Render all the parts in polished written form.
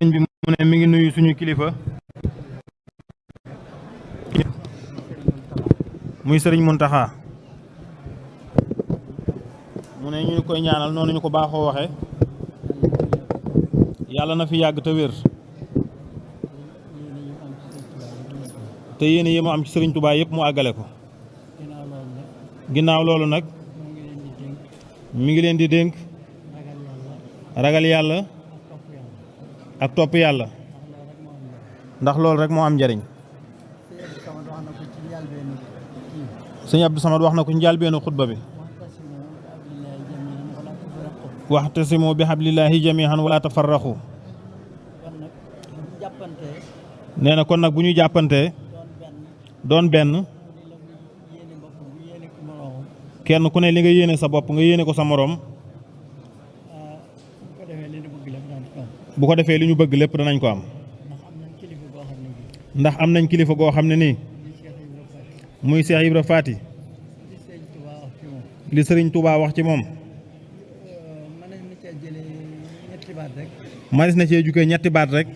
bi mu ne mi ngi nuyu suñu kilifa muy sëriñ Muntaxa mu ne ñu koy ñaanal noonu ñu ko baaxoo waxe yàlla na fi yàgg te wér te yéen yi mu am ci sëriñ Tuubaa yëpp mu àggale ko. ginnaaw loolu nag mi ngi leen di dénk ragal yàlla ak topp yàlla ndax loolu rek moo am njariñ. sëñ Abdou Samad wax na ko njàlbeenu xutba bi waxtasimu bi hablillahi jami'an wala tafarraqu. nee na kon nag bu ñu jàppantee doon benn kenn ku ne li nga yéene sa bopp nga yéene ko sa moroom bu ko defee li ñu bëgg lépp danañ ko am. ndax am nañ kilifa goo xam ne nii muy Cheikh Ibra Faty li Sëriñ Tuubaa wax ci moom manis na cee jukee ñetti baat rek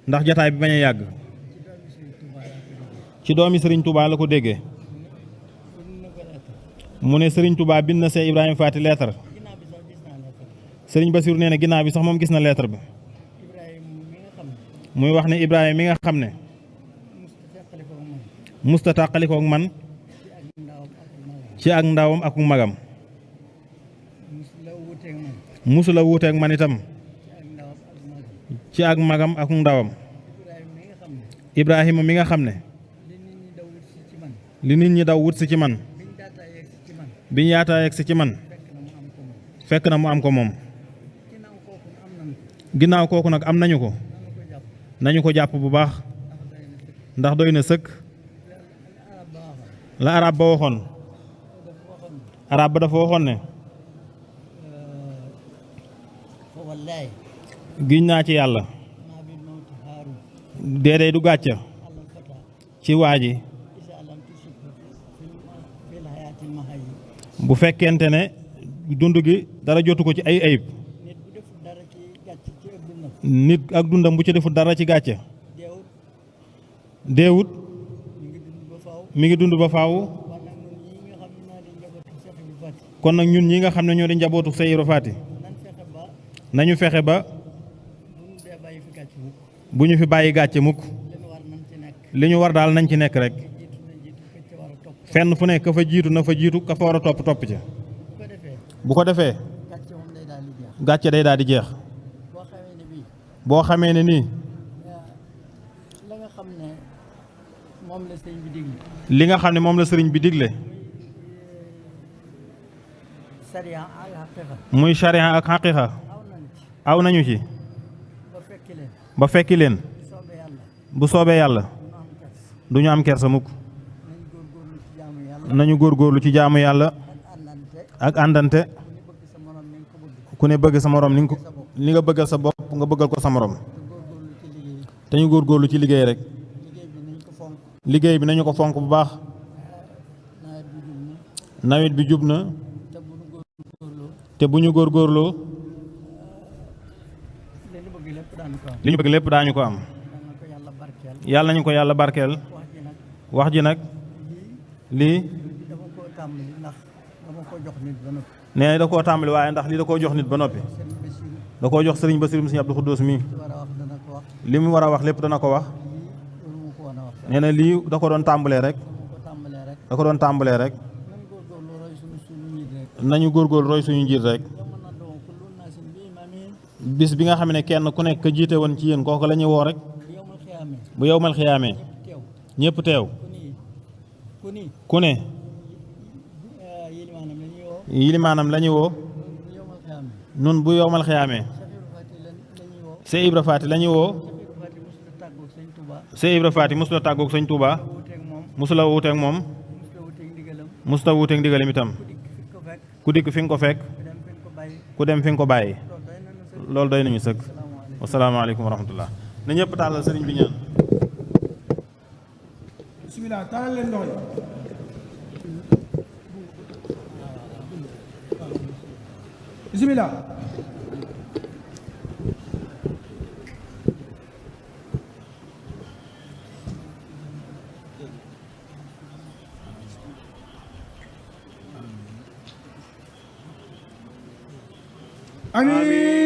ndax jataay bi bañ a yàgg. ci doomi Sëriñ Tuubaa la ko déggee mu ne Sëriñ Tuubaa bind na Cheikh Ibrahima Faty lettre. Sëriñ Basiru nee na ginnaaw bi sax moom gis na lettre bi muy wax ne Ibrahima mi nga xam ne musta tàqalikook man ci ak ndawam ak magam musula wuuteek man itam ci ak magam ak ndawam. Ibrahima mi nga xam ne li nit ñi daw wut si ci man biñ yaataa yegg si ci man fekk na mu am ko moom. ginnaaw kooku nag am nañu ko nañu ko jàpp bu baax ndax doy na sëkk. la arab ba waxoon arab ba dafa waxoon ne giñ naa ci yàlla déedéet du gàcca ci waa ji bu fekkente ne dund gi dara jotu ko ci ay ayib. nit ak dundam bu ci deful dara ci gàcce deewut mi ngi dund ba faaw. kon nag ñun ñi nga xam ne ñoo di njabootu Cheikh Ibra Faty nañu fexe ba bu ñu fi bàyyi gàcce mukk. li ñu war daal nañ ci nekk rek fenn fu nekk ka fa jiitu na fa jiitu ka fa war a topp topp ca. bu ko defee gàcce day daal di jeex. boo xamee ne nii li nga xam ne moom la sëriñ bi digle muy sharia ak xaqiqa aw nañu ci ba fekki leen bu soobee yàlla du ñu am kersa mukk. nañu góorgóorlu ci jaamu yàlla ak àndante ku ne bëgg sa morom li nga bëggal sa bopp nga bëggal ko sa morom te ñu góorgóorlu ci liggéey rek. liggéey bi nañu ko fonk bu baax. nawet bi jub na te bu ñu góorgóorloo li ñu bëgg lépp daañu ko am. yàlla nañu ko yàlla barkeel. wax ji nag lii nee da koo tàmbali waaye ndax lii da koo jox nit ba noppi. da koo jox sëriñ Basiru sëriñ Abdou Xudoos mii li mu war a wax lépp dana ko wax. nee na lii da ko doon tàmbalee rek da ko doon tàmbalee rek nañu góorgóorlu roy suñu njiit rek. bis bi nga xam ne kenn ku nekk ka jiite woon ci yéen kooku la ñuy woo rek bu yowmal xiyaamee ñëpp teew ku ne yilimaanam la ñuy woo. nun bu yowmal xiyaamee Cheikh Ibra Faty la ñuy woo. Cheikh Ibra Faty mosula tàggoog sëñ Touba mosula wuuteeg moom mosula wuuteeg ndigalam itam. ku dikk fi nga ko fekk ku dem fi nga ko bàyyi. loolu doy nañu sëkk. wasalaamaaleykum wa rahmatullah. na ñëpp tàllal sëriñ bi ñaan. bismillah tàllal leen loxo yi. bismillah. amiin